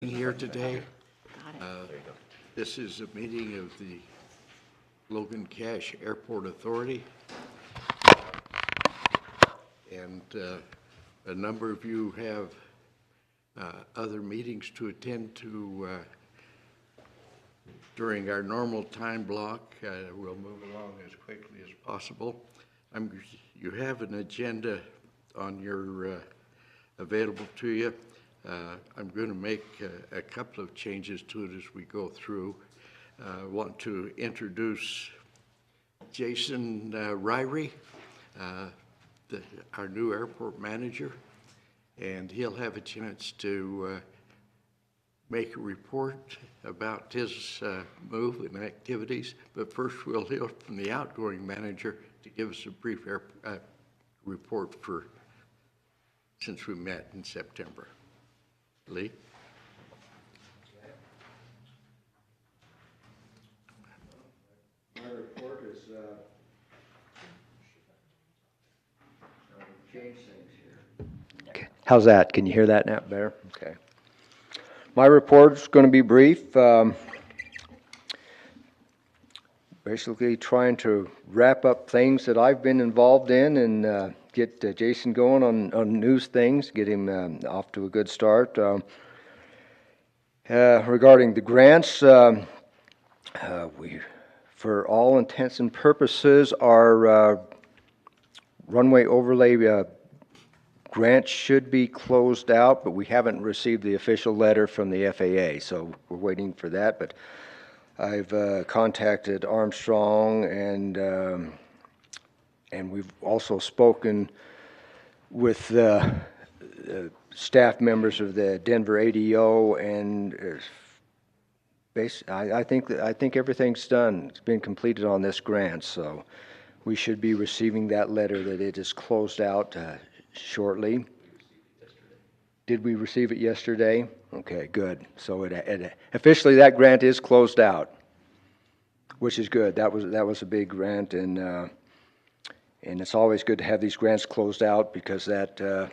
Here today. Got it. This is a meeting of the Logan-Cache Airport Authority. And a number of you have other meetings to attend to during our normal time block. We'll move along as quickly as possible. You have an agenda on your available to you. I'm going to make a couple of changes to it as we go through. I want to introduce Jason Ryrie, our new airport manager, and he'll have a chance to make a report about his move and activities. But first, we'll hear from the outgoing manager to give us a brief report since we met in September. Lee? My report is change things here. Okay. How's that? Can you hear that now better? Okay. My report is going to be brief. Basically trying to wrap up things that I've been involved in and get Jason going on news things, get him off to a good start. Regarding the grants, we, for all intents and purposes, our runway overlay grant should be closed out, but we haven't received the official letter from the FAA, so we're waiting for that. But I've contacted Armstrong, and we've also spoken with the staff members of the Denver ADO, and I think everything's done. It's been completed on this grant, so we should be receiving that letter that it is closed out shortly. Did we receive it yesterday? Okay, good. So it officially that grant is closed out, which is good. That was a big grant, and it's always good to have these grants closed out because that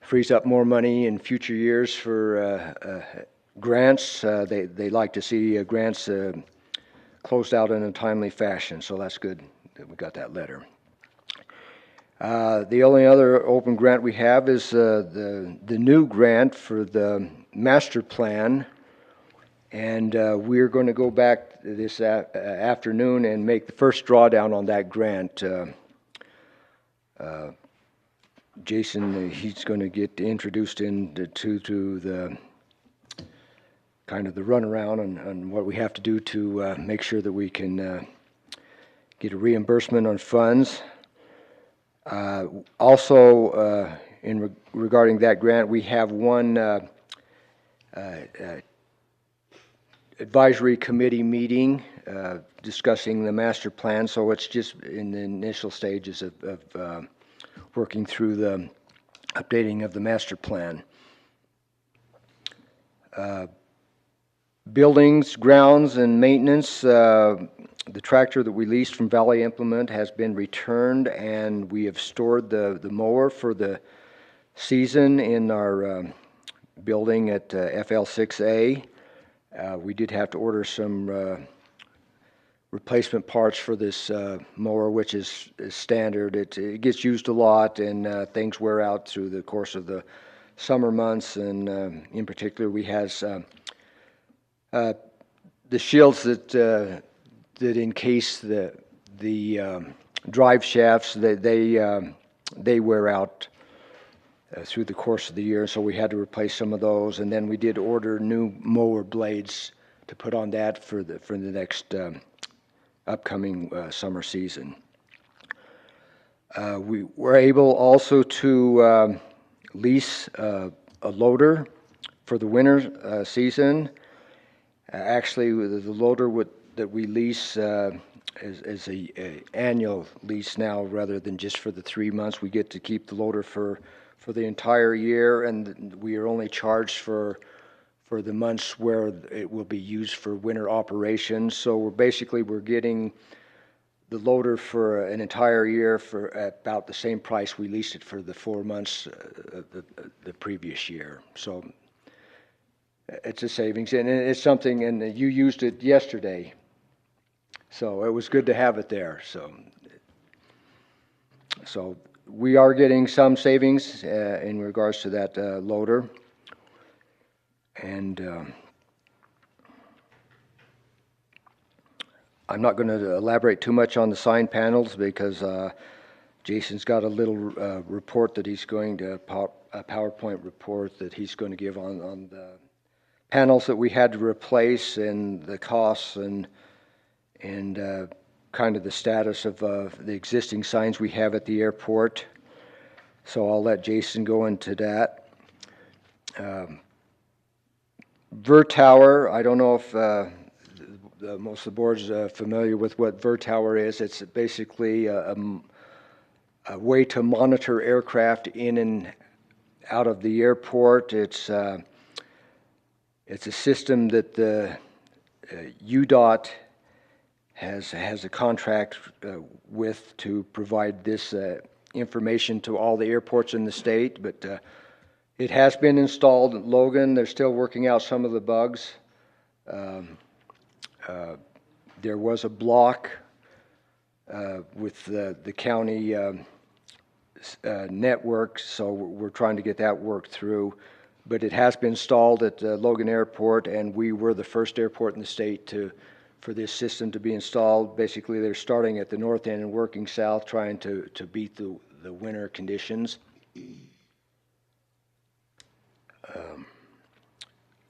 frees up more money in future years for grants. They like to see grants closed out in a timely fashion, so that's good that we got that letter. The only other open grant we have is the new grant for the master plan, and we're going to go back this afternoon and make the first drawdown on that grant. Jason, he's going to get introduced into the kind of the runaround on what we have to do to make sure that we can get a reimbursement on funds. Also, regarding that grant, we have one advisory committee meeting discussing the master plan, so it's just in the initial stages of working through the updating of the master plan. Buildings, grounds, and maintenance. The tractor that we leased from Valley Implement has been returned, and we have stored the mower for the season in our building at FL6A. We did have to order some replacement parts for this mower, which is standard. It gets used a lot, and things wear out through the course of the summer months, and in particular we have the shields that encase the drive shafts. They wear out through the course of the year, so we had to replace some of those, and then we did order new mower blades to put on that for the next upcoming summer season. We were able also to lease a loader for the winter season. Actually, the loader that we lease is a annual lease now rather than just for the 3 months. We get to keep the loader for the entire year, and we are only charged for the months where it will be used for winter operations. So we're getting the loader for an entire year for about the same price we leased it for the 4 months the previous year. So it's a savings, and it's something, and you used it yesterday, so it was good to have it there. So we are getting some savings in regards to that loader, and I'm not going to elaborate too much on the sign panels because Jason's got a little report that he's going to, a PowerPoint report that he's going to give on the panels that we had to replace and the costs and kind of the status of the existing signs we have at the airport. So I'll let Jason go into that. Tower, I don't know if most of the board's familiar with what Tower is. It's basically a way to monitor aircraft in and out of the airport. It's a system that the UDOT has a contract with to provide this information to all the airports in the state, but it has been installed at Logan. They're still working out some of the bugs. There was a block with the county network, so we're trying to get that worked through. But it has been installed at Logan Airport, and we were the first airport in the state for this system to be installed. Basically, they're starting at the north end and working south, trying to beat the winter conditions.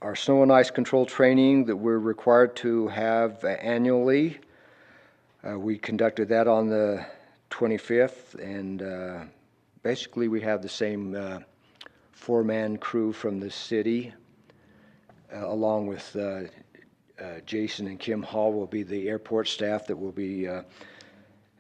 Our snow and ice control training that we're required to have annually, we conducted that on the 25th, and basically we have the same four-man crew from the city, along with Jason and Kim Hall will be the airport staff that will be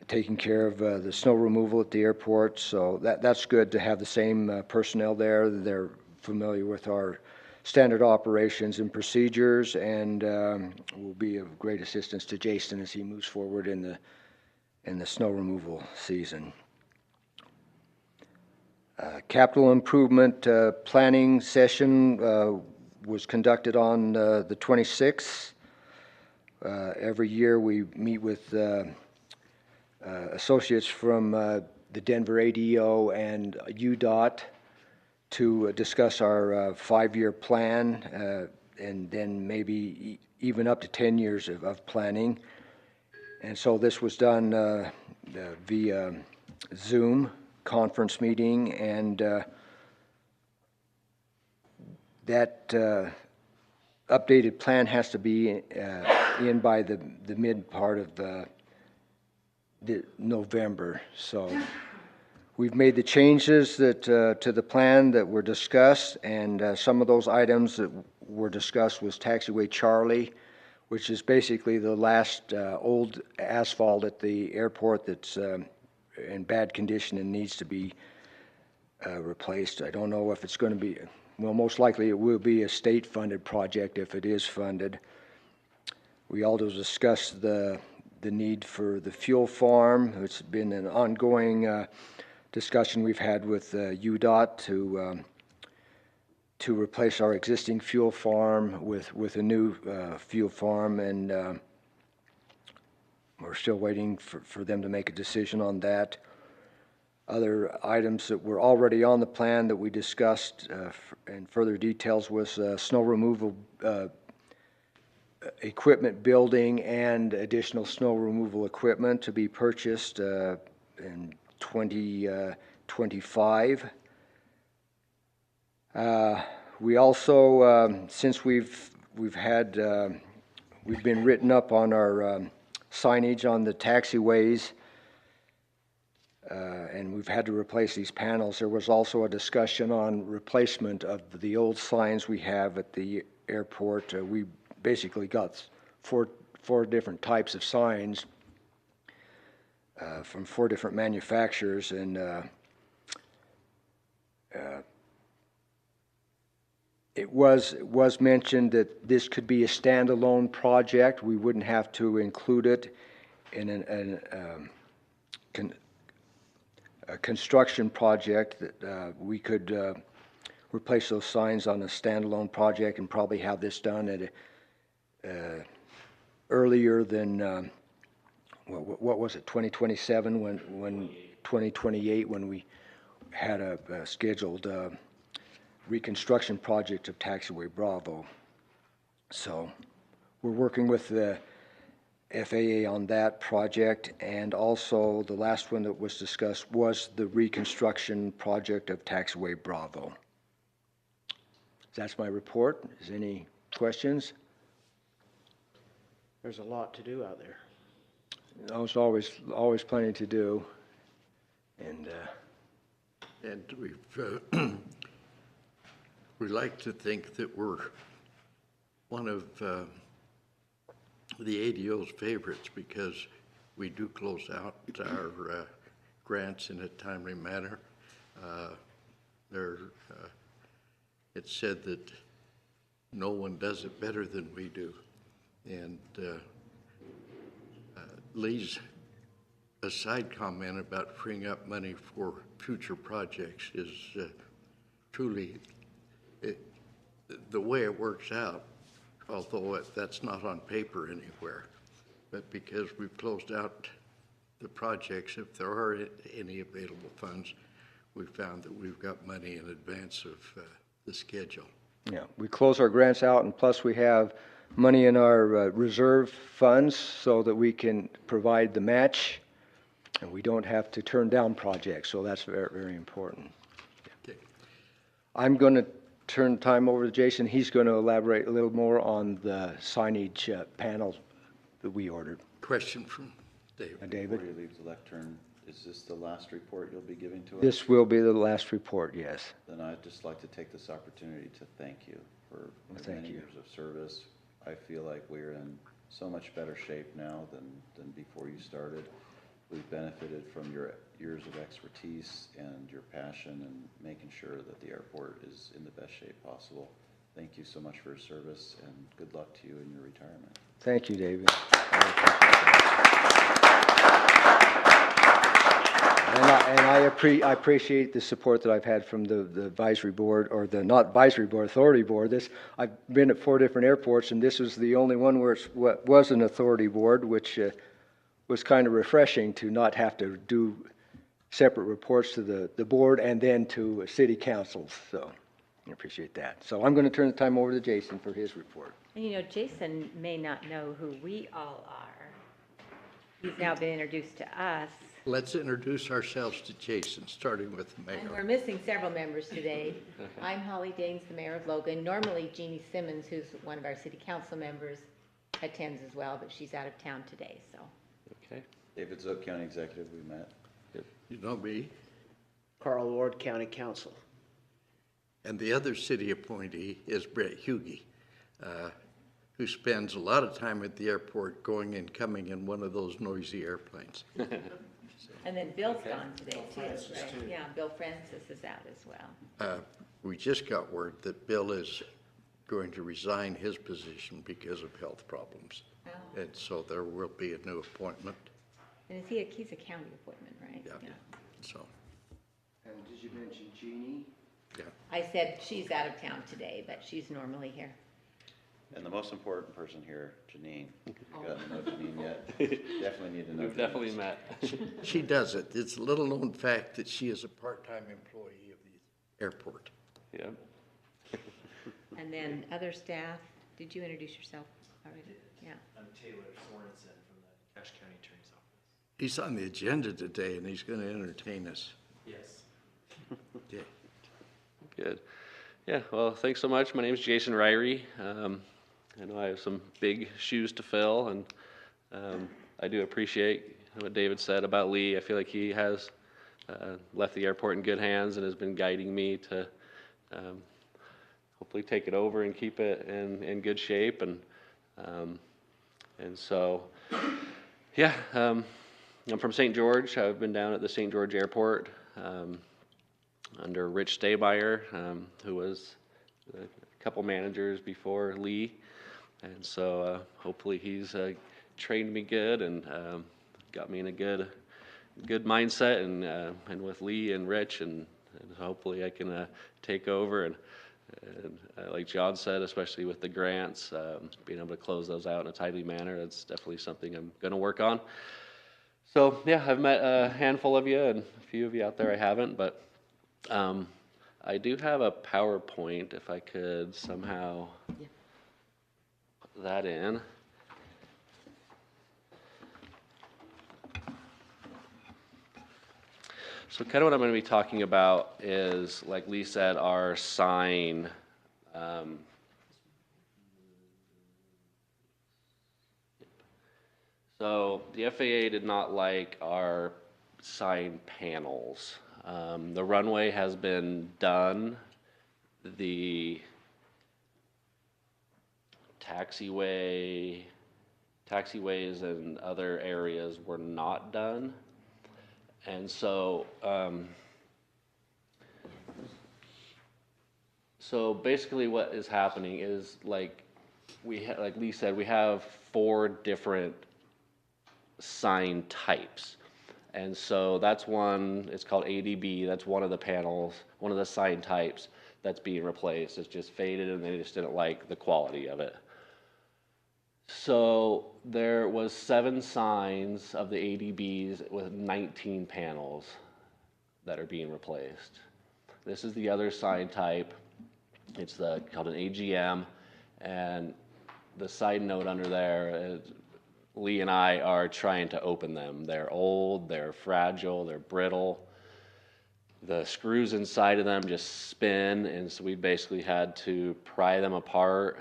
taking care of the snow removal at the airport. So that's good to have the same personnel there. They're familiar with our standard operations and procedures, and will be of great assistance to Jason as he moves forward in the snow removal season. Capital improvement planning session was conducted on the 26th. Every year we meet with associates from the Denver ADO and UDOT to discuss our 5-year plan, and then maybe even up to 10 years of planning. And so this was done via Zoom conference meeting, and that updated plan has to be in by the mid part of the November. So we've made the changes that to the plan that were discussed, and some of those items that were discussed was Taxiway Charlie, which is basically the last old asphalt at the airport that's in bad condition and needs to be replaced. I don't know if it's going to be, well, most likely it will be a state-funded project if it is funded. We also discussed the need for the fuel farm. It's been an ongoing discussion we've had with UDOT to replace our existing fuel farm with a new fuel farm, and we're still waiting for them to make a decision on that. Other items that were already on the plan that we discussed in further details was snow removal equipment building and additional snow removal equipment to be purchased in 2025. We also, since we've been written up on our signage on the taxiways, and we've had to replace these panels. There was also a discussion on replacement of the old signs we have at the airport. We basically got four different types of signs from 4 different manufacturers, and it was mentioned that this could be a standalone project. We wouldn't have to include it in a construction project. That we could replace those signs on a standalone project and probably have this done at earlier than, what was it, 2027, when 2028, when we had a scheduled reconstruction project of Taxiway Bravo. So we're working with the FAA on that project, and also the last one that was discussed was the reconstruction project of Taxiway Bravo. That's my report. Is there any questions? There's a lot to do out there. There's always plenty to do, and we like to think that we're one of the ADO's favorites because we do close out our grants in a timely manner. It's said that no one does it better than we do. And Lee's aside comment about freeing up money for future projects is truly the way it works out, although that's not on paper anywhere. But because we've closed out the projects, if there are any available funds, we found that we've got money in advance of the schedule. yeah, we close our grants out, and plus we have money in our reserve funds so that we can provide the match, and we don't have to turn down projects, so that's very, very important. Okay. I'm going to turn time over to Jason. He's going to elaborate a little more on the signage panels that we ordered. Question from David. David? Before you leave the lectern, is this the last report you'll be giving to us? This will be the last report, yes. Then I'd just like to take this opportunity to thank you for thank many you. years of service. I feel like we're in so much better shape now than before you started. We've benefited from your years of expertise and your passion and making sure that the airport is in the best shape possible. Thank you so much for your service, and good luck to you in your retirement. Thank you, David. And I appreciate the support that I've had from the advisory board, or the, not advisory board, authority board. I've been at 4 different airports, and this was the only one where it was an authority board, which was kind of refreshing to not have to do separate reports to the board and then to city councils. So I appreciate that. So I'm going to turn the time over to Jason for his report. And you know, Jason may not know who we all are. He's now been introduced to us. Let's introduce ourselves to Jason, starting with the And we're mayor. missing several members today. I'm Holly Daines, the mayor of Logan. Normally Jeannie Simmons, who's one of our city council members, attends as well, but she's out of town today, so. Okay. David Zook, County Executive, we met. You know me. Carl Ward, County Council. And the other city appointee is Brett Hughey, who spends a lot of time at the airport going and coming in one of those noisy airplanes. And then Bill's gone today too, right? Yeah, Bill Francis is out as well. We just got word that Bill is going to resign his position because of health problems. Oh. And so there will be a new appointment, And he's a county appointment, right? yeah, so, And did you mention Jeannie? yeah. I said she's out of town today, but she's normally here. And the most important person here, Janine. You gotten to know Janine yet? Definitely need to know We've Janine. definitely met. She does it. It's a little known fact that she is a part-time employee of the airport. Yeah. And then other staff, did you introduce yourself already? Yeah. I'm Taylor Sorensen from the Cache County Attorney's Office. He's on the agenda today, and he's going to entertain us. Yes. Okay. Good. Yeah, well, thanks so much. My name is Jason Ryrie. I know I have some big shoes to fill, and I do appreciate what David said about Lee. I feel like he has left the airport in good hands and has been guiding me to hopefully take it over and keep it in good shape. And so, yeah, I'm from St. George. I've been down at the St. George Airport under Rich Staymeyer, who was a couple managers before Lee. And so hopefully he's trained me good and got me in a good mindset. And with Lee and Rich and and hopefully I can take over and like John said, especially with the grants, being able to close those out in a timely manner, that's definitely something I'm going to work on. So yeah, I've met a handful of you and a few of you out there I haven't, but I do have a PowerPoint if I could somehow put that in. So kind of what I'm going to be talking about is, like Lee said, our sign. So the FAA did not like our sign panels. The runway has been done. The taxiways and other areas were not done. And so, so basically what is happening is like like Lee said, we have 4 different sign types. And so that's one, it's called ADB, that's one of the panels, one of the sign types that's being replaced. It's just faded and they just didn't like the quality of it. So there was 7 signs of the ADBs with 19 panels that are being replaced. This is the other sign type. It's called an AGM, and the side note under there is Lee and I are trying to open them. They're old, they're fragile, they're brittle. The screws inside of them just spin, and so we basically had to pry them apart.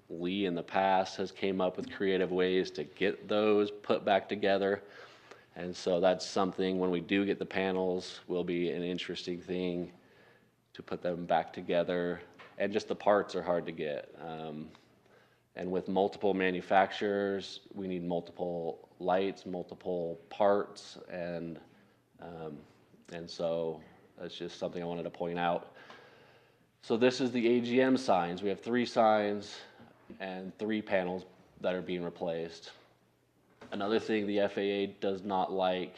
Lee in the past has came up with creative ways to get those put back together. And so that's something, when we do get the panels, will be an interesting thing to put them back together. And just the parts are hard to get. And with multiple manufacturers, we need multiple lights, multiple parts, and so that's just something I wanted to point out. So this is the AGM signs. We have 3 signs and 3 panels that are being replaced. Another thing the FAA does not like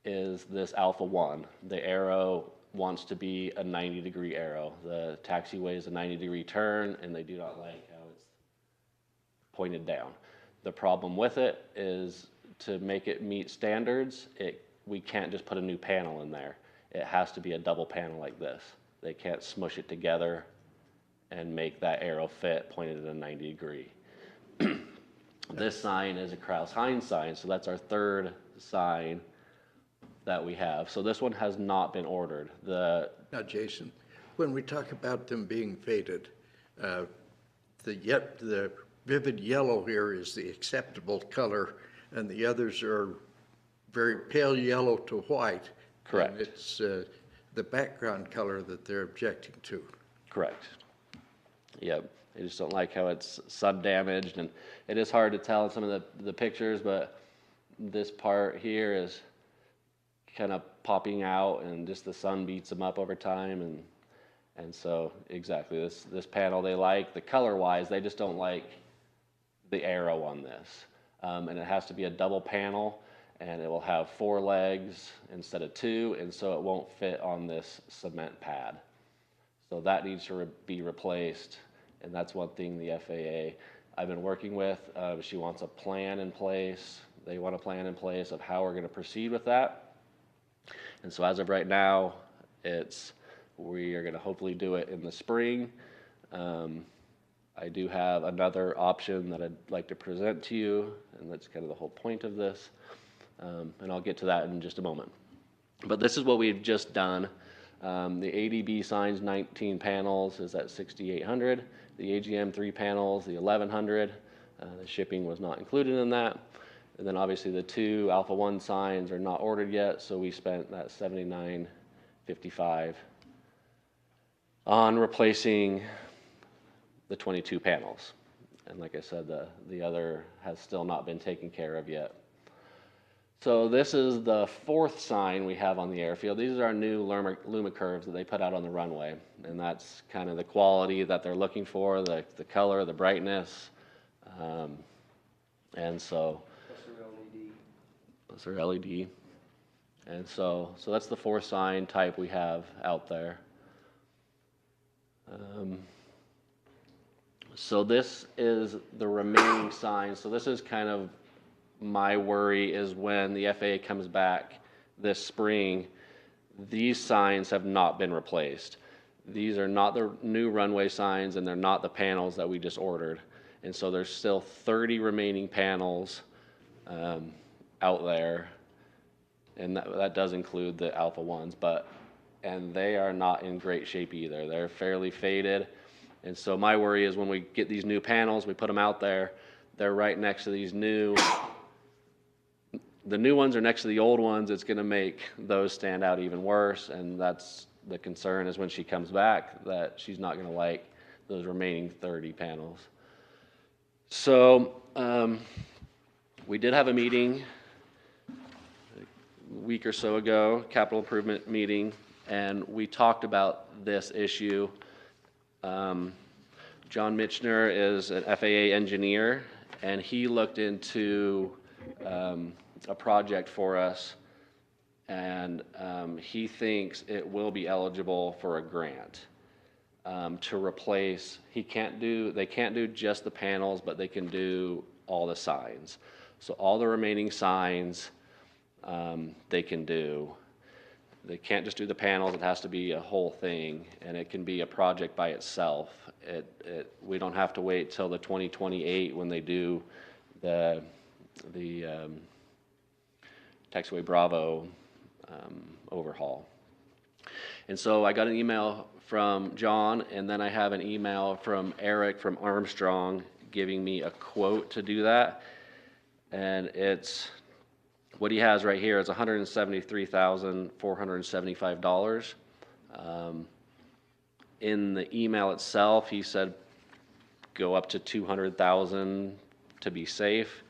is this Alpha 1. The arrow wants to be a 90-degree arrow. The taxiway is a 90-degree turn, and they do not like how it's pointed down. The problem with it is, to make it meet standards, we can't just put a new panel in there. It has to be a double panel like this. They can't smush it together and make that arrow fit pointed at a 90 degree. This sign is a Krause-Heinz sign, so that's our 3rd sign that we have. So this one has not been ordered. Now, Jason, when we talk about them being faded, the vivid yellow here is the acceptable color, and the others are very pale yellow to white. Correct. And it's the background color that they're objecting to. Correct. Yep. They just don't like how it's sun damaged, and it is hard to tell in some of the pictures, but this part here is kind of popping out, and just the sun beats them up over time, and so exactly this panel they like. The color wise, they just don't like the arrow on this, and it has to be a double panel, and it will have 4 legs instead of 2, and so it won't fit on this cement pad. So that needs to be replaced, and that's one thing the FAA I've been working with. She wants a plan in place. They want a plan in place of how we're going to proceed with that. And so as of right now, we are going to hopefully do it in the spring. I do have another option that I'd like to present to you, and that's kind of the whole point of this. And I'll get to that in just a moment. But this is what we've just done. The ADB signs 19 panels is at $6,800. The AGM 3 panels, the $1,100. The shipping was not included in that. And then obviously the 2 Alpha 1 signs are not ordered yet, so we spent that $79.55 on replacing the 22 panels. And like I said, the other has still not been taken care of yet. So this is the 4th sign we have on the airfield. These are our new Luma curves that they put out on the runway. And that's kind of the quality that they're looking for, the color, the brightness. And so that's our LED. And so that's the 4 sign type we have out there. So this is the remaining signs. So this is kind of my worry is when the FAA comes back this spring, these signs have not been replaced. These are not the new runway signs, and they're not the panels that we just ordered. And so there's still 30 remaining panels out there, and that does include the Alpha ones, and they are not in great shape either. They're fairly faded. And so my worry is when we get these new panels, we put them out there, they're right next to these the new ones are next to the old ones. It's going to make those stand out even worse. And that's the concern, is when she comes back that she's not going to like those remaining 30 panels. So we did have a meeting a week or so ago, capital improvement meeting, and we talked about this issue. John Mitchner is an FAA engineer, and he looked into a project for us, and he thinks it will be eligible for a grant to replace. They can't do just the panels, but they can do all the signs. So all the remaining signs they can do. They can't just do the panels. It has to be a whole thing, and it can be a project by itself. We don't have to wait till the 2028 when they do the Taxiway Bravo overhaul. And so I got an email from John, and then I have an email from Eric from Armstrong giving me a quote to do that. And it's what he has right here is $173,475. In the email itself, he said go up to $200,000 to be safe.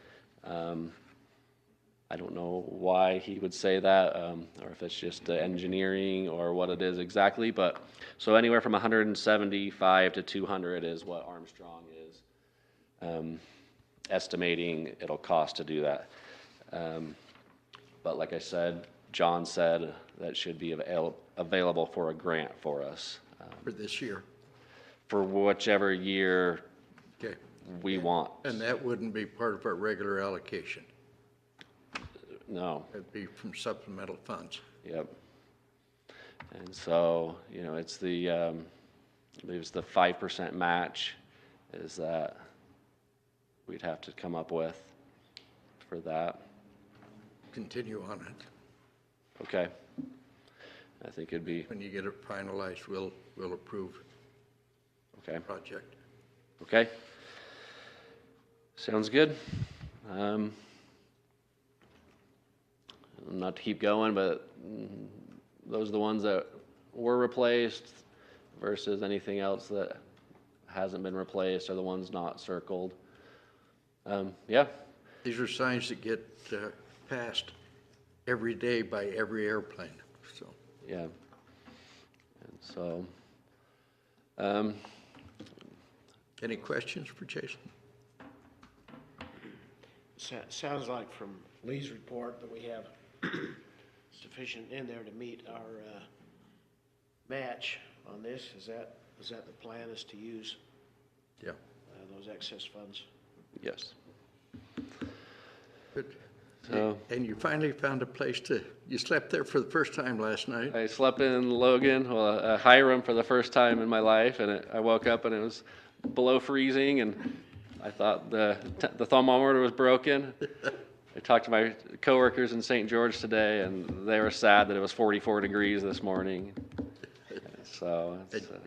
I don't know why he would say that, or if it's just engineering or what it is exactly, but so anywhere from 175 to 200 is what Armstrong is estimating it'll cost to do that. But like I said, John said that should be available for a grant for us. For this year? For whichever year Okay. we want. And that wouldn't be part of our regular allocation? No. It'd be from supplemental funds? Yep. And so, it's the 5% match is that we'd have to come up with for that. Continue on it. Okay. I think it'd be, When you get it finalized, we'll approve okay. the project. Okay. Sounds good. Not to keep going, but those are the ones that were replaced versus anything else that hasn't been replaced, or the ones not circled. Yeah. These are signs that get passed every day by every airplane, so. Yeah. And so, Any questions for Jason? Sounds like from Lee's report that we have sufficient in there to meet our match on this. Is that the plan, is to use Yeah. those excess funds? yes. Good. So- And you finally found a place you slept there for the first time last night? I slept in Logan, Hiram for the first time in my life, and I woke up and it was below freezing, and I thought the thermometer was broken. I talked to my coworkers in St. George today, and they were sad that it was 44 degrees this morning. So,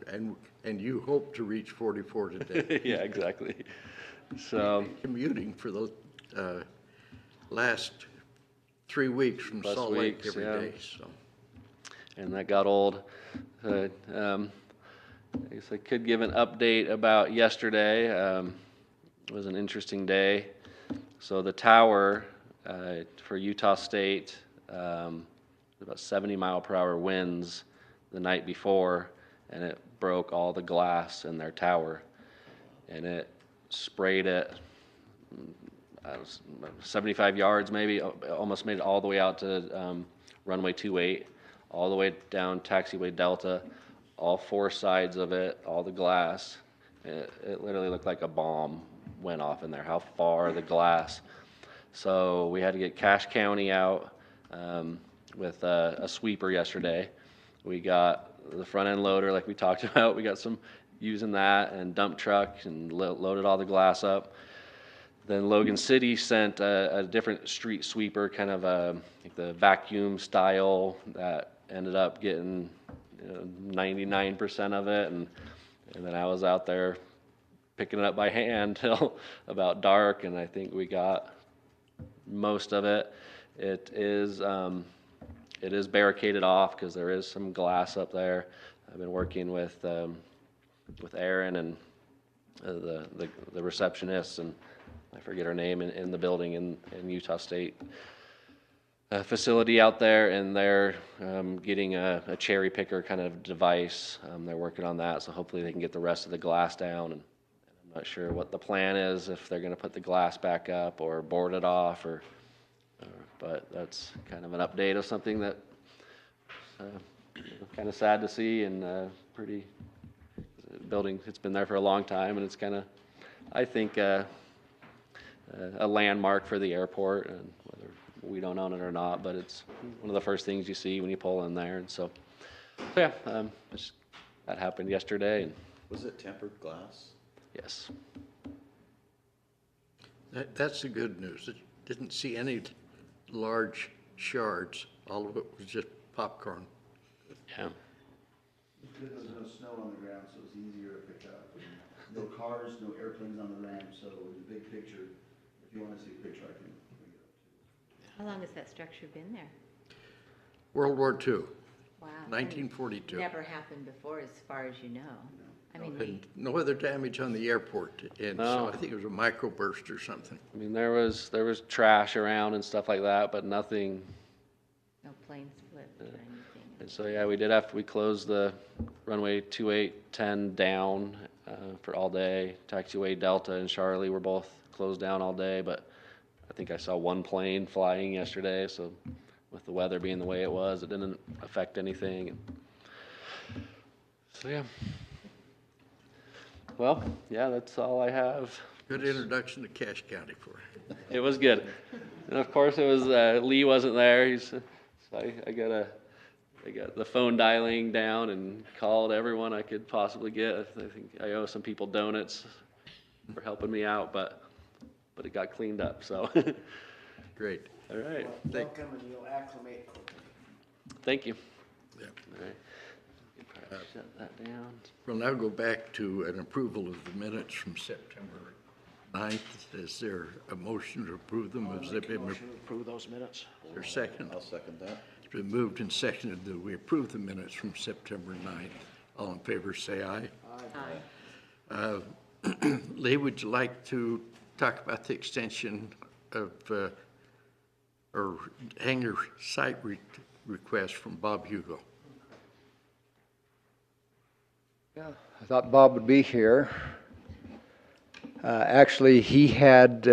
And you hope to reach 44 today. yeah, exactly. So, Commuting for the last 3 weeks from Last Salt Lake weeks, every yeah. day, so. and that got old. I guess I could give an update about yesterday. It was an interesting day. So the tower for Utah State, about 70-mile-per-hour winds the night before, and it broke all the glass in their tower, and it sprayed it 75 yards maybe, almost made it all the way out to runway 28, all the way down taxiway Delta, all four sides of it, all the glass. It literally looked like a bomb went off in there, how far the glass. So we had to get Cache County out with a sweeper yesterday. We got the front end loader like we talked about. We got some using that and dump truck and loaded all the glass up. Then Logan City sent a different street sweeper, kind of like the vacuum style, that ended up getting 99% of it. And then I was out there picking it up by hand till about dark, and I think we got most of it. It is barricaded off because there is some glass up there. I've been working with Aaron and the receptionist, and I forget her name, in the building in Utah State facility out there, and they're getting a cherry picker kind of device. They're working on that, so hopefully they can get the rest of the glass down. And I'm not sure what the plan is, if they're going to put the glass back up or board it off, but that's kind of an update of something that kind of sad to see, and pretty building. It's been there for a long time, and it's kind of, I think, a landmark for the airport, and whether we don't own it or not, but it's one of the first things you see when you pull in there. And so yeah, that happened yesterday. And Was it tempered glass? yes, That's the good news. It didn't see any large shards. All of it was just popcorn. yeah. There was no snow on the ground, so it's easier to pick up. No cars, no airplanes on the ramp, so it was a big picture. If you want to see a picture, I can bring it up too. How long has that structure been there? World War II, Wow. 1942. Never happened before, as far as you know. I mean, And no other damage on the airport, and so No. I think it was a microburst or something. I mean, there was trash around and stuff like that, but nothing. no planes flipped or anything. And so yeah, we closed the runway 2810 down for all day. Taxiway Delta and Charlie were both closed down all day, but I think I saw one plane flying yesterday, so with the weather being the way it was, it didn't affect anything. So yeah. Well, yeah, that's all I have. Good introduction to Cache County for you. It was good. And of course it was, Lee wasn't there. So I got the phone dialing down and called everyone I could possibly get. I think I owe some people donuts for helping me out, but it got cleaned up, so. Great. All right, Welcome, and you'll acclimate quickly. thank you. Yeah. All right. You can probably shut that down. We'll now go back to an approval of the minutes from September 9th. Is there a motion to approve them? Has there Make a been motion to approve those minutes. a second? I'll second that. It's been moved and seconded that we approve the minutes from September 9th. All in favor, say aye. Aye. Lee, would you like to talk about the extension of, or hangar site request from Bob Hugo? I thought Bob would be here. Actually, he had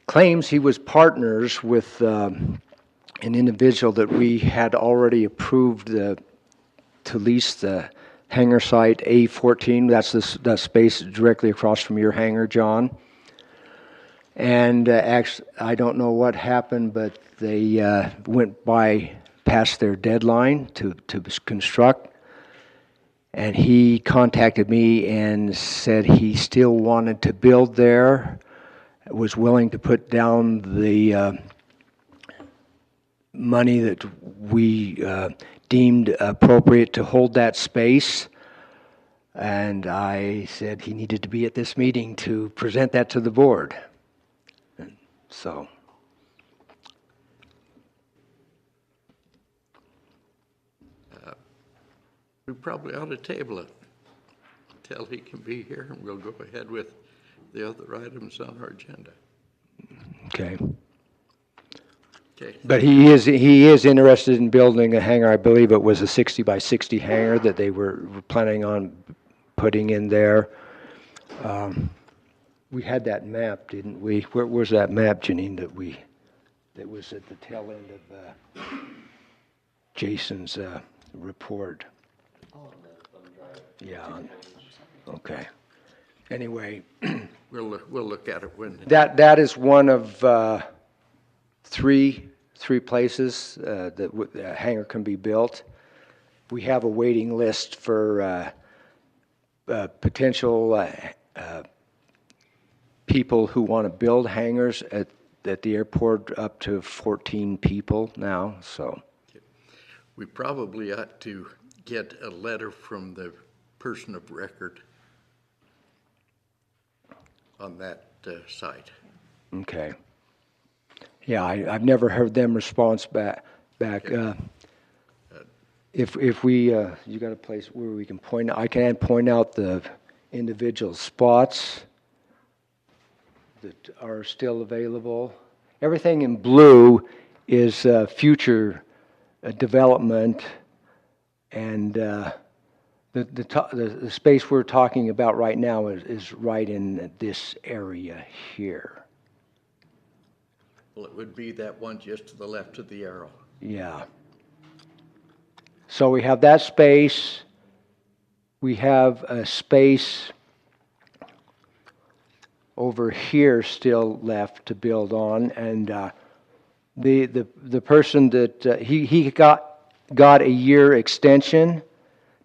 claims he was partners with an individual that we had already approved to lease the hangar site A14. That's the space directly across from your hangar, John. And actually, I don't know what happened, but they went past their deadline to construct. And he contacted me and said he still wanted to build there, was willing to put down the money that we deemed appropriate to hold that space. And I said he needed to be at this meeting to present that to the board. And so. We probably ought to table it until he can be here, and we'll go ahead with the other items on our agenda. Okay. Okay. But he is interested in building a hangar. I believe it was a 60 by 60 hangar that they were planning on putting in there. We had that map, didn't we? Where's that map, Janine, that was at the tail end of Jason's report? Yeah, okay. Anyway, We'll look at it when. that is one of three places that a hangar can be built. We have a waiting list for potential people who want to build hangars at the airport, up to 14 people now, so. We probably ought to get a letter from the person of record on that site. Okay. Yeah, I've never heard them response back. If we, you got a place where we can I can point out the individual spots that are still available. Everything in blue is future development, and the space we're talking about right now is right in this area here. Well, it would be that one just to the left of the arrow. Yeah. So we have that space. We have a space over here still left to build on, and the person that he got a year extension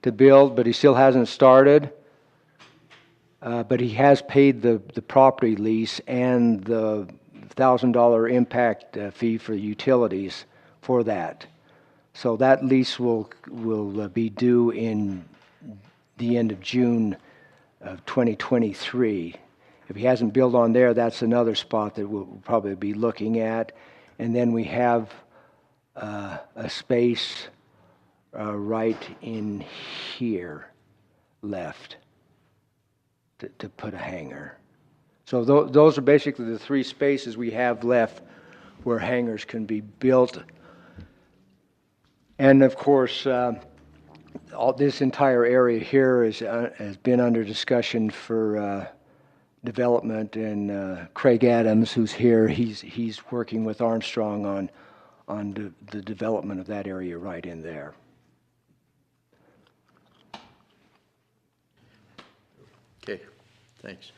to build, but he still hasn't started. But he has paid the property lease and the $1,000 impact fee for utilities for that. So that lease will be due in the end of June of 2023. If he hasn't built on there, that's another spot that we'll probably be looking at. And then we have a space right in here left to put a hangar. So those are basically the three spaces we have left where hangars can be built. And of course, all this entire area here has been under discussion for development, and Craig Adams, who's here, he's working with Armstrong on the development of that area right in there. Okay, thanks.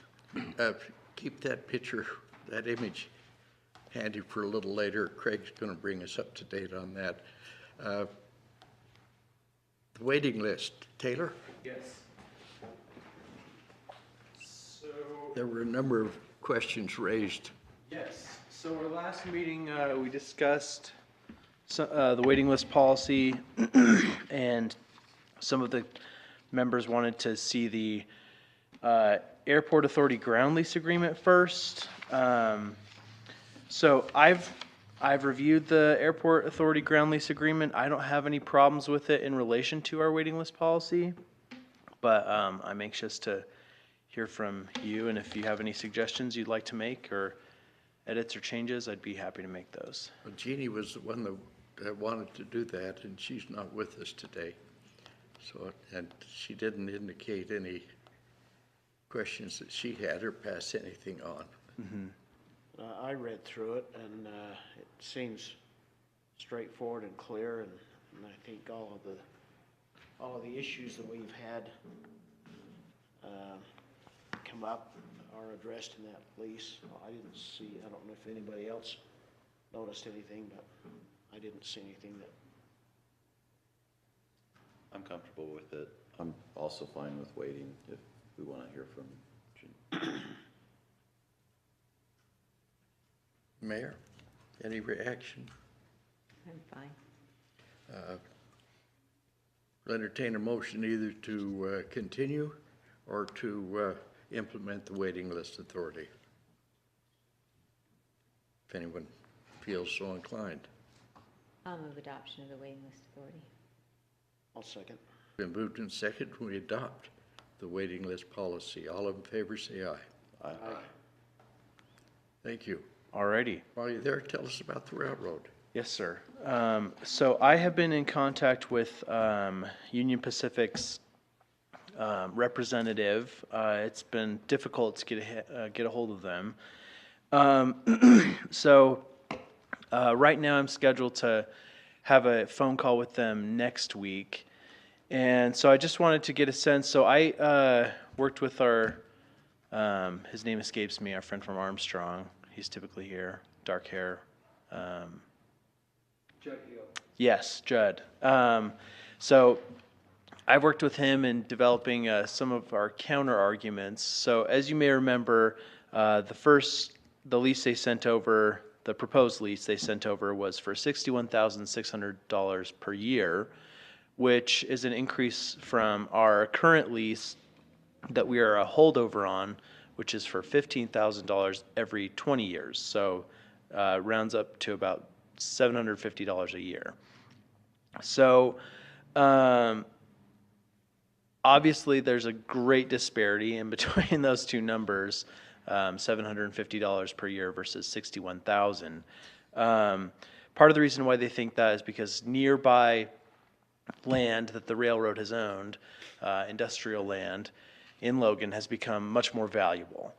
Keep that picture, that image handy for a little later. Craig's going to bring us up to date on that. The waiting list, Taylor? Yes. So, There were a number of questions raised. yes, so our last meeting, we discussed the waiting list policy, and some of the members wanted to see the Airport Authority ground lease agreement first. So I've reviewed the Airport Authority ground lease agreement. I don't have any problems with it in relation to our waiting list policy, but I'm anxious to hear from you, and if you have any suggestions you'd like to make, or edits or changes, I'd be happy to make those. Well, Jeannie was the one that wanted to do that, and she's not with us today. So, and she didn't indicate any questions that she had or pass anything on. Mm-hmm. I read through it, and it seems straightforward and clear, and I think all of the issues that we've had come up are addressed in that lease. I don't know if anybody else noticed anything, but I didn't see anything that. I'm comfortable with it. I'm also fine with waiting if we want to hear from Gene. Mayor, any reaction? I'm fine. We'll entertain a motion either to continue or to implement the waiting list authority, if anyone feels so inclined. I'll move adoption of the waiting list authority. I'll second. Been moved and seconded, we adopt the waiting list policy. All in favor say aye. Aye. Thank you. Alrighty. While you're there, tell us about the railroad. Yes, sir. So I have been in contact with Union Pacific's representative. It's been difficult to get a hold of them. So right now I'm scheduled to have a phone call with them next week. And so I just wanted to get a sense. So I worked with our, his name escapes me, our friend from Armstrong. He's typically here, dark hair. Judd Hill. Yes, Judd. So I've worked with him in developing some of our counter arguments. So as you may remember, the lease they sent over, the proposed lease they sent over was for $61,600 per year, which is an increase from our current lease that we are a holdover on, which is for $15,000 every 20 years. So rounds up to about $750 a year. So obviously there's a great disparity in between those two numbers, $750 per year versus $61,000. Part of the reason why they think that is because nearby land that the railroad has owned, industrial land in Logan, has become much more valuable.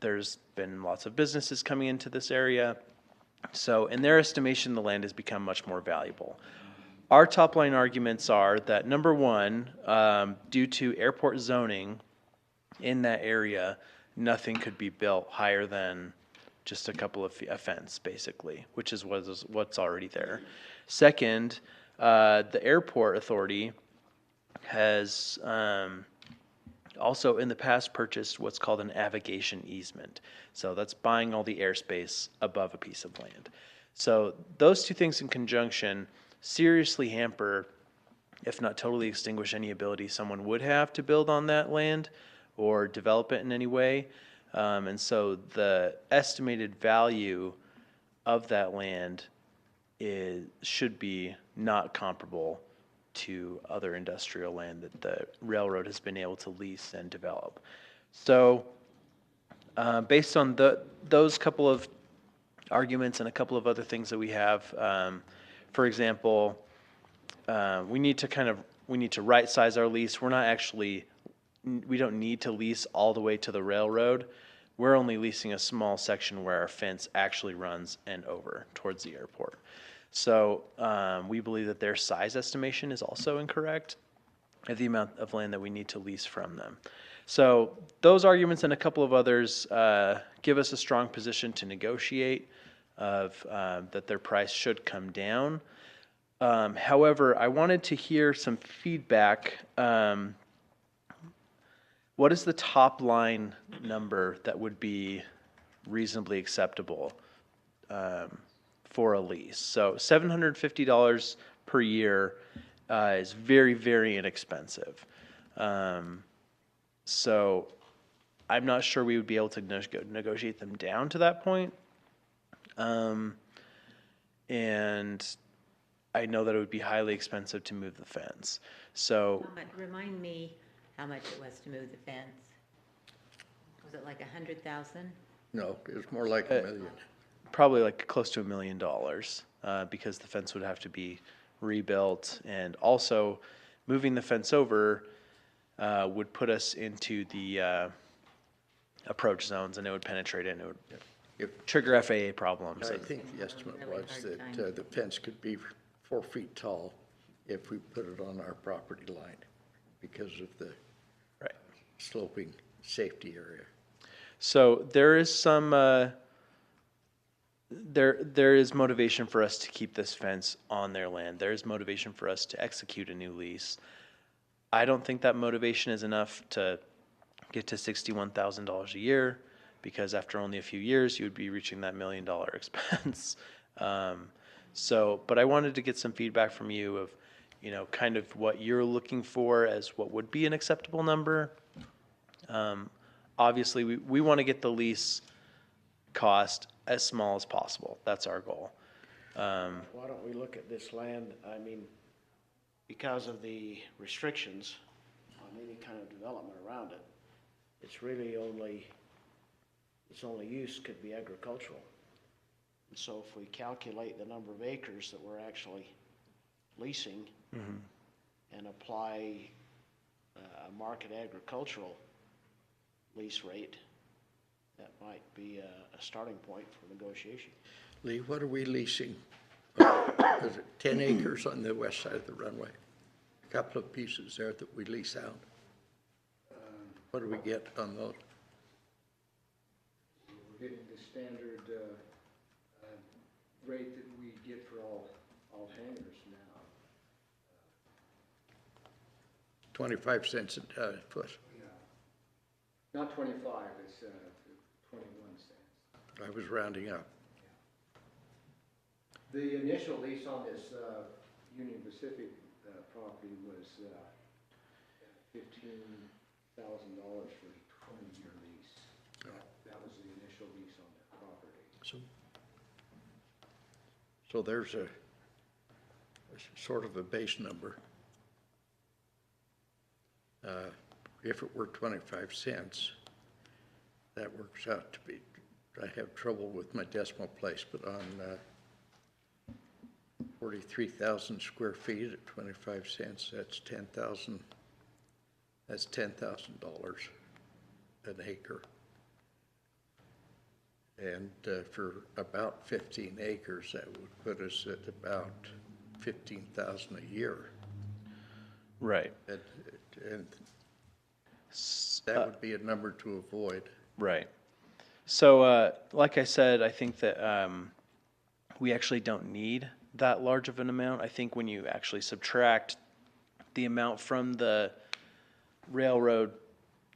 There's been lots of businesses coming into this area. So in their estimation, the land has become much more valuable. Our top line arguments are that, number one, due to airport zoning in that area, nothing could be built higher than just a couple of feet, a fence, basically, which is what's already there. Second, the airport authority has also in the past purchased what's called an navigation easement. So that's buying all the airspace above a piece of land. So those two things in conjunction seriously hamper, if not totally extinguish, any ability someone would have to build on that land or develop it in any way. And so the estimated value of that land should be not comparable to other industrial land that the railroad has been able to lease and develop. So based on those couple of arguments and a couple of other things that we have, for example, we need to right size our lease. We don't need to lease all the way to the railroad. We're only leasing a small section where our fence actually runs and over towards the airport. So we believe that their size estimation is also incorrect of the amount of land that we need to lease from them. So those arguments and a couple of others give us a strong position to negotiate that their price should come down. However, I wanted to hear some feedback. What is the top line number that would be reasonably acceptable for a lease? So $750 per year is very, very inexpensive. So I'm not sure we would be able to negotiate them down to that point. And I know that it would be highly expensive to move the fence. So Remind me how much it was to move the fence. Was it like 100,000? No, it was more like $1 million. probably like close to $1 million because the fence would have to be rebuilt, and also moving the fence over would put us into the approach zones, and it would penetrate it, and it would trigger FAA problems. I think the estimate Really was hard that time. the fence could be 4 feet tall if we put it on our property line because of the Right. sloping safety area. So there is some there is motivation for us to keep this fence on their land. There is motivation for us to execute a new lease. I don't think that motivation is enough to get to $61,000 a year, because after only a few years, you would be reaching that $1 million expense. But I wanted to get some feedback from you of, kind of what you're looking for as what would be an acceptable number. Obviously, we want to get the lease cost as small as possible. That's our goal. Why don't we look at this land, because of the restrictions on any kind of development around it, it's really its only use could be agricultural. And so if we calculate the number of acres that we're actually leasing and apply a market agricultural lease rate, that might be a starting point for negotiation. Lee, what are we leasing? Is it 10 acres on the west side of the runway? A couple of pieces there that we lease out. What do we get on those? We're getting the standard rate that we get for all hangars now. 25 cents a foot. Yeah. Not 25, it's 21 cents. I was rounding up. The initial lease on this Union Pacific property was $15,000 for a 20-year lease. That was the initial lease on that property. So there's a sort of a base number. If it were 25 cents, that works out to be, I have trouble with my decimal place, but on 43,000 square feet at 25 cents, that's $10,000 an acre. And for about 15 acres, that would put us at about 15,000 a year. Right. And that would be a number to avoid. Right. So, like I said, I think that we actually don't need that large of an amount. I think when you actually subtract the amount from the railroad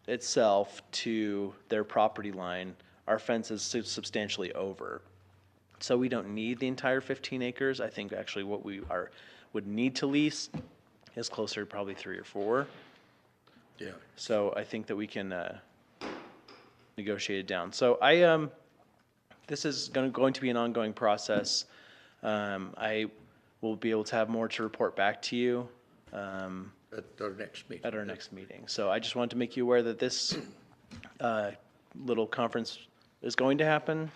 itself to their property line, our fence is substantially over. So we don't need the entire 15 acres. I think actually what we would need to lease is closer to probably 3 or 4. Yeah. So I think that we can negotiate it down. So this is going to be an ongoing process. I will be able to have more to report back to you At our next meeting. at our next meeting. So I just wanted to make you aware that this little conference is going to happen,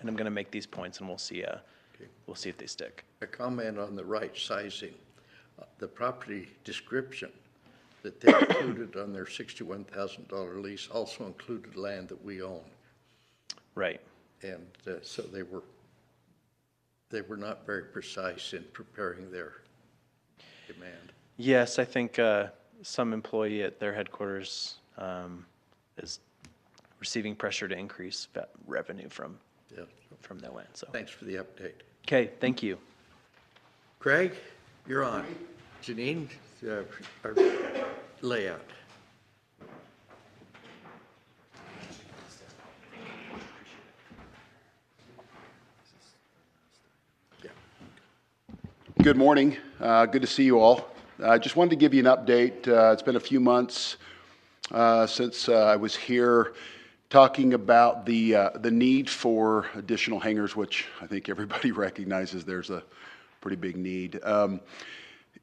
and I'm going to make these points, and we'll see if they stick. A comment on the right sizing. The property description that they included on their $61,000 lease also included land that we own. Right. And so they were not very precise in preparing their demand. Yes, I think some employee at their headquarters is receiving pressure to increase revenue from Yeah. their land. So Thanks for the update. okay, thank you. Craig, you're on. Janine, our layout. Good morning. Good to see you all. I just wanted to give you an update. It's been a few months since I was here talking about the need for additional hangars, which I think everybody recognizes there's a pretty big need.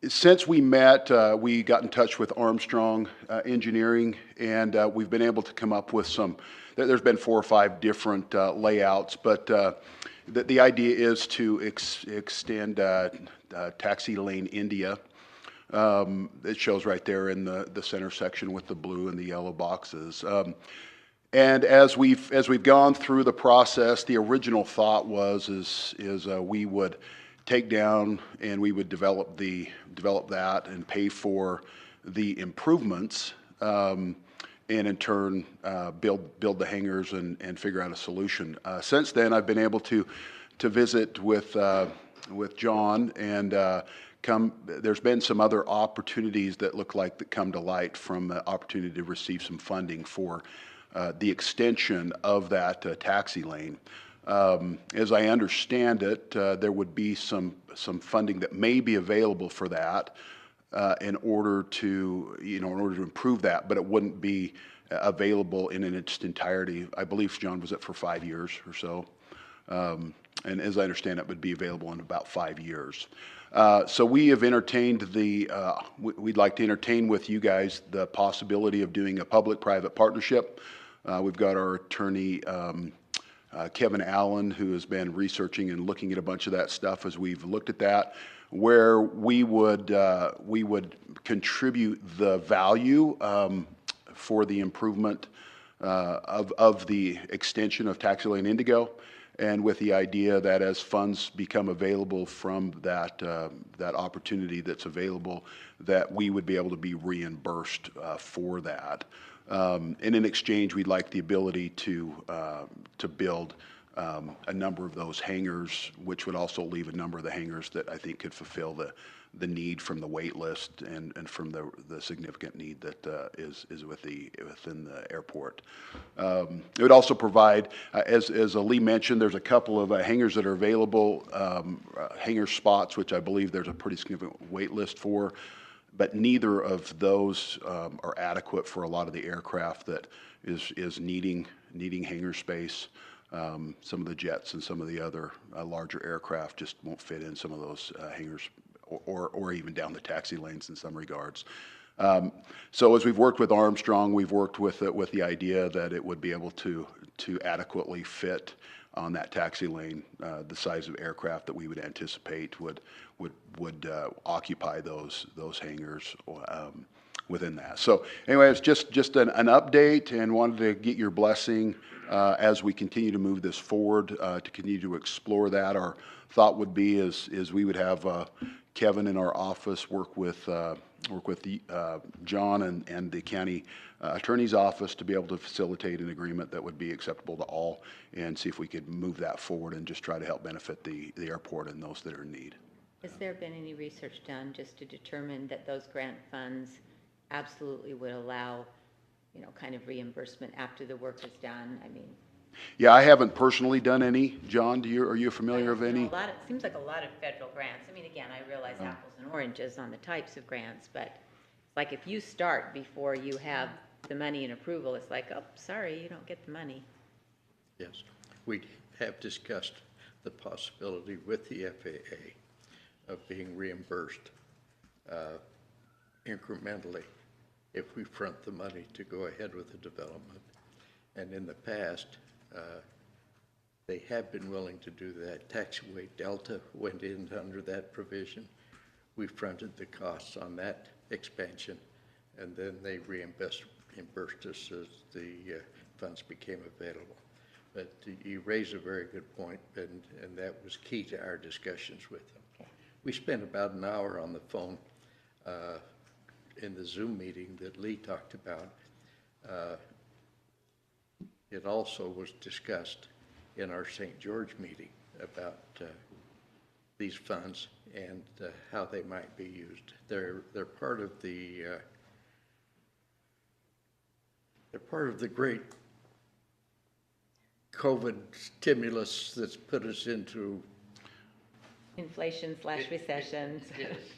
Since we met, we got in touch with Armstrong Engineering, and we've been able to come up with there's been 4 or 5 different layouts, but the idea is to extend taxi lane India. It shows right there in the center section with the blue and the yellow boxes. And as we've gone through the process, the original thought was we would take down and we would develop that and pay for the improvements, and in turn build the hangars and figure out a solution. Since then, I've been able to visit with John, and there's been some other opportunities that look like that come to light from the opportunity to receive some funding for the extension of that taxi lane. As I understand it, there would be some funding that may be available for that in order to improve that, but it wouldn't be available in its entirety. I believe, John, was it for 5 years or so? And as I understand it, would be available in about 5 years. So we have entertained we'd like to entertain with you guys the possibility of doing a public-private partnership. We've got our attorney, Kevin Allen, who has been researching and looking at a bunch of that stuff as we've looked at that. where we would contribute the value for the improvement of the extension of Taxi Lane Indigo, and with the idea that as funds become available from that opportunity that's available, that we would be able to be reimbursed for that. And in exchange, we'd like the ability to build a number of those hangars, which would also leave a number of the hangars that I think could fulfill the need from the wait list and from the significant need that is within the airport. It would also provide, as Lee mentioned, there's a couple of hangars that are available, hangar spots, which I believe there's a pretty significant wait list for, but neither of those are adequate for a lot of the aircraft that is needing hangar space. Some of the jets and some of the other larger aircraft just won't fit in some of those hangars, or even down the taxi lanes in some regards. So as we've worked with Armstrong, we've worked with the idea that it would be able to adequately fit on that taxi lane the size of aircraft that we would anticipate would occupy those hangars within that. So anyway, it's just an update, and wanted to get your blessing as we continue to move this forward, to continue to explore that. Our thought would be is we would have Kevin in our office work with John and the county attorney's office to be able to facilitate an agreement that would be acceptable to all, and see if we could move that forward and just try to help benefit the airport and those that are in need. Has there been any research done just to determine that those grant funds absolutely would allow, kind of reimbursement after the work is done? I mean, Yeah, I haven't personally done any. John, are you familiar of any? it seems like a lot of federal grants. I mean, again, I realize apples and oranges on the types of grants, but it's like if you start before you have the money and approval, it's like, oh, sorry, you don't get the money. Yes, we have discussed the possibility with the FAA of being reimbursed incrementally if we front the money to go ahead with the development. And in the past, they have been willing to do that. Taxiway Delta went in under that provision. We fronted the costs on that expansion, and then they reimbursed us as the funds became available. But you raise a very good point, and that was key to our discussions with them. Okay. We spent about an hour on the phone in the Zoom meeting that Lee talked about. It also was discussed in our St. George meeting about these funds and how they might be used. They're part of the great COVID stimulus that's put us into Inflation/recession.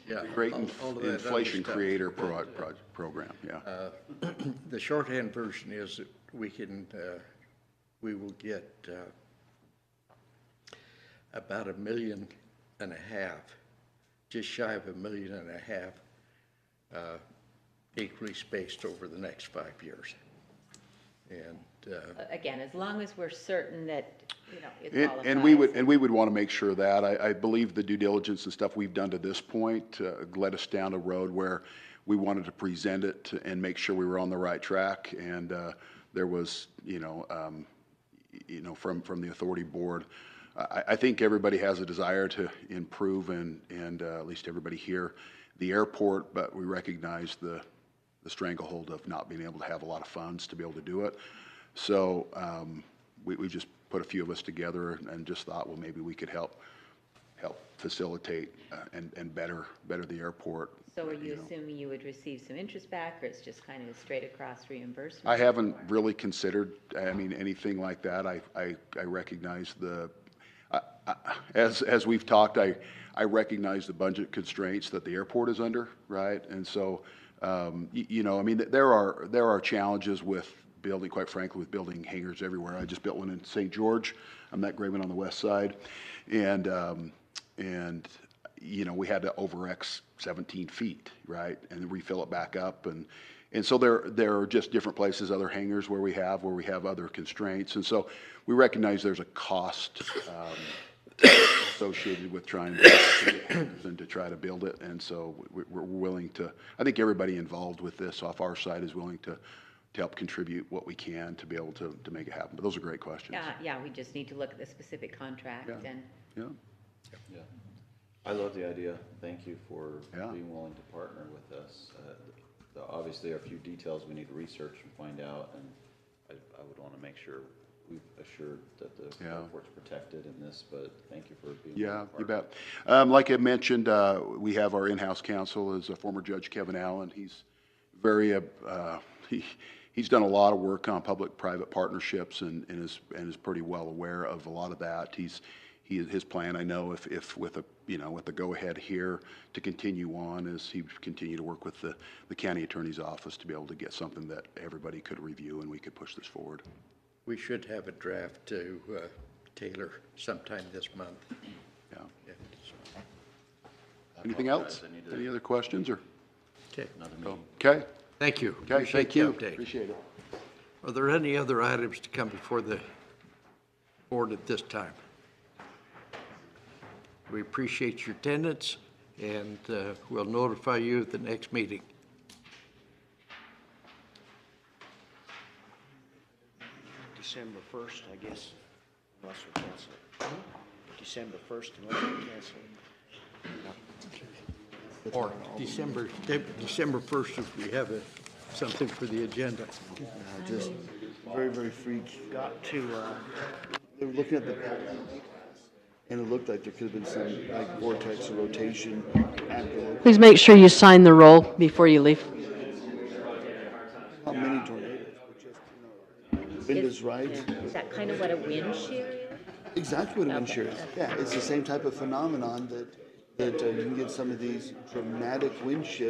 yeah, Great all of that inflation other stuff. creator program, yeah. The shorthand version is that we will get about $1.5 million, just shy of $1.5 million, equally spaced over the next 5 years. And Again, as long as we're certain that, it qualifies. And we would want to make sure that, I believe the due diligence and stuff we've done to this point led us down a road where we wanted to present it and make sure we were on the right track. And there was, from the authority board, I think everybody has a desire to improve and at least everybody here, the airport, but we recognize the stranglehold of not being able to have a lot of funds to be able to do it. So we just put a few of us together and just thought, well, maybe we could help facilitate and better the airport. So are you assuming you would receive some interest back, or it's just kind of a straight across reimbursement? I haven't really considered, anything like that. I recognize as we've talked, I recognize the budget constraints that the airport is under, right? And so, there are challenges with building, quite frankly, with building hangars everywhere. I just built one in St. George. I'm that great one on the west side. And we had to over-X 17 feet, right? And then refill it back up. And so there are just different places, other hangars where we have other constraints. And so we recognize there's a cost associated with trying to try to build it. And so we're willing to, I think everybody involved with this off our side is willing to help contribute what we can to be able to make it happen. But those are great questions. Yeah, we just need to look at the specific contract Yeah. and. Yeah. Yeah. I love the idea. Thank you for Yeah. being willing to partner with us. Obviously, there are a few details we need to research and find out, and I would want to make sure we've assured that the Yeah. airport's protected in this, but thank you for being. Yeah, willing to you partner. bet. Like I mentioned, we have our in-house counsel is former Judge Kevin Allen. He's very, he's done a lot of work on public-private partnerships and is pretty well aware of a lot of that. His plan, I know, if with the go-ahead here to continue on, is he would continue to work with the county attorney's office to be able to get something that everybody could review and we could push this forward. We should have a draft to Taylor sometime this month. Yeah. Yeah, Anything else? I need to- Any other questions or? Okay, Another meeting. thank Okay, you. okay, Appreciate thank the you. update. Appreciate it. Are there any other items to come before the board at this time? We appreciate your attendance, and we'll notify you at the next meeting. December 1st, I guess, unless we cancel it. December 1st, unless we cancel it. Or December 1st, if we have something for the agenda. Just very, very freak. Got to, They were looking at the pattern, and it looked like there could have been some, like, vortex or rotation after. Please make sure you sign the roll before you leave. Not many tornadoes, but just, wind is right. Is that kind of what a wind shear is? Exactly what a wind shear is. Yeah, it's the same type of phenomenon that you can get some of these dramatic wind shifts